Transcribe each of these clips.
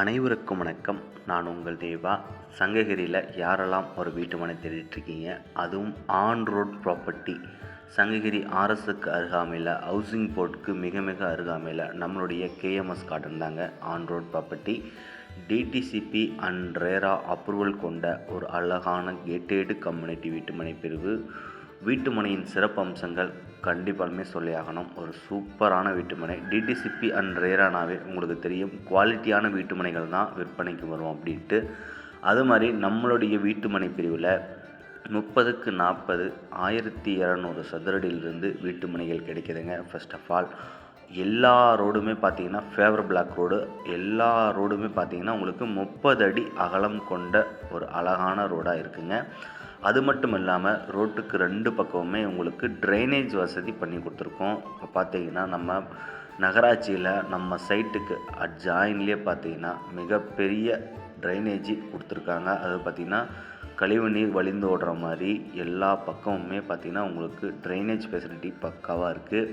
அனைவருக்கும் வணக்கம். நான் உங்கள் தேவா. சங்ககிரியில் யாரெல்லாம் ஒரு வீட்டு மனை தேடிட்டுருக்கீங்க, அதுவும் ஆன் ரோட் ப்ராப்பர்ட்டி, சங்ககிரி ஆர்எஸ்க்கு அருகாமையில், ஹவுசிங் போர்ட்டுக்கு மிக மிக அருகாமையில் நம்மளுடைய கேஎம்எஸ் கார்டன் தாங்க on road property. DTCP and RERA approval கொண்ட ஒரு அழகான கேட்டேடு கம்யூனிட்டி வீட்டுமனை பிரிவு. வீட்டுமனையின் சிறப்பு அம்சங்கள் கண்டிப்பாலுமே சொல்லி ஆகணும். ஒரு சூப்பரான வீட்டுமனை. டிடிசிபி அண்ட் ரேரானாவே உங்களுக்கு தெரியும், குவாலிட்டியான வீட்டுமனைகள் தான் விற்பனைக்கு வரும் அப்படின்ட்டு. அது மாதிரி நம்மளுடைய வீட்டுமனை பிரிவில் 30க்கு 40 1200 சதுரடியிலிருந்து வீட்டுமனைகள் கிடைக்குதுங்க. ஃபர்ஸ்ட் ஆஃப் ஆல் எல்லா ரோடுமே பார்த்தீங்கன்னா ஃபேவர் பிளாக் ரோடு. எல்லா ரோடுமே பார்த்தீங்கன்னா உங்களுக்கு 30 அடி அகலம் கொண்ட ஒரு அழகான ரோடாக இருக்குங்க. அது மட்டும் இல்லாமல் ரோட்டுக்கு 2 பக்கமுமே உங்களுக்கு ட்ரைனேஜ் வசதி பண்ணி கொடுத்துருக்கோம். இப்போ பார்த்தீங்கன்னா நம்ம நகராட்சியில் நம்ம சைட்டுக்கு ஜாயின்லேயே பார்த்தீங்கன்னா மிகப்பெரிய ட்ரைனேஜ் கொடுத்துருக்காங்க. அது பார்த்திங்கன்னா கழிவு நீர் வழிந்து ஓடுற மாதிரி எல்லா பக்கமுமே பார்த்திங்கன்னா உங்களுக்கு ட்ரைனேஜ் ஃபெசிலிட்டி பக்காவாக இருக்குது.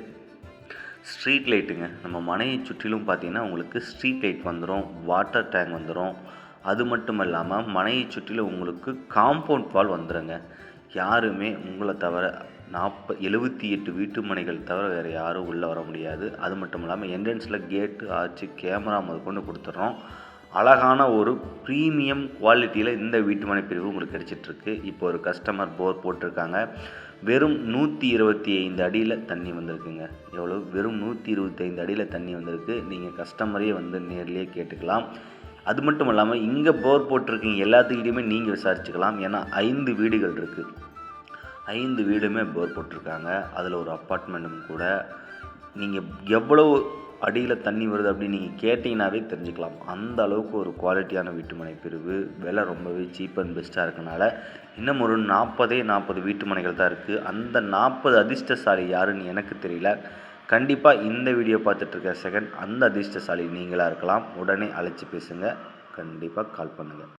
ஸ்ட்ரீட் லைட்டுங்க, நம்ம மனையை சுற்றிலும் பார்த்திங்கன்னா உங்களுக்கு ஸ்ட்ரீட் லைட் வந்துடும், வாட்டர் டேங்க் வந்துடும். அது மட்டும் இல்லாமல் மனையை சுற்றிலும் உங்களுக்கு காம்பவுண்ட் வால் வந்துடுங்க. யாருமே உங்களை தவிர 78 வீட்டு மனைகள் தவிர வேறு யாரும் உள்ளே வர முடியாது. அது மட்டும் இல்லாமல் என்ட்ரன்ஸில் கேட்டு, ஆர்ச்சு, கேமரா முதற்கொண்டு கொடுத்துட்றோம். அழகான ஒரு ப்ரீமியம் குவாலிட்டியில் இந்த வீட்டுமனை பிரிவு உங்களுக்கு கிடச்சிட்ருக்கு. இப்போ ஒரு கஸ்டமர் போர் போட்டிருக்காங்க. வெறும் 125 அடியில் தண்ணி வந்திருக்குங்க. எவ்வளோ? வெறும் 125 அடியில் தண்ணி வந்திருக்கு. நீங்கள் கஸ்டமரே வந்து நேர்லேயே கேட்டுக்கலாம். அது மட்டும் இல்லாமல் இங்கே போர் போட்டிருக்கீங்க எல்லாத்துக்கிட்டையுமே நீங்கள் விசாரிச்சுக்கலாம். ஏன்னா 5 வீடுகள் இருக்குது. 5 வீடுமே போர் போட்டிருக்காங்க. அதில் ஒரு அப்பார்ட்மெண்ட்டும் கூட. நீங்கள் எவ்வளவு அடியில் தண்ணி வருது அப்படின்னு நீங்கள் கேட்டிங்கனாவே தெரிஞ்சுக்கலாம். அந்த அளவுக்கு ஒரு குவாலிட்டியான வீட்டுமனை பிரிவு. விலை ரொம்பவே சீப் அண்ட் பெஸ்ட்டாக இருக்கனால இன்னும் ஒரு 40 வீட்டுமனைகள் தான் இருக்குது. அந்த 40 அதிர்ஷ்டசாலி யாருன்னு எனக்கு தெரியல. கண்டிப்பாக இந்த வீடியோ பார்த்துட்ருக்க செகண்ட் அந்த அதிர்ஷ்டசாலி நீங்களாக இருக்கலாம். உடனே அழைச்சி பேசுங்க. கண்டிப்பாக கால் பண்ணுங்கள்.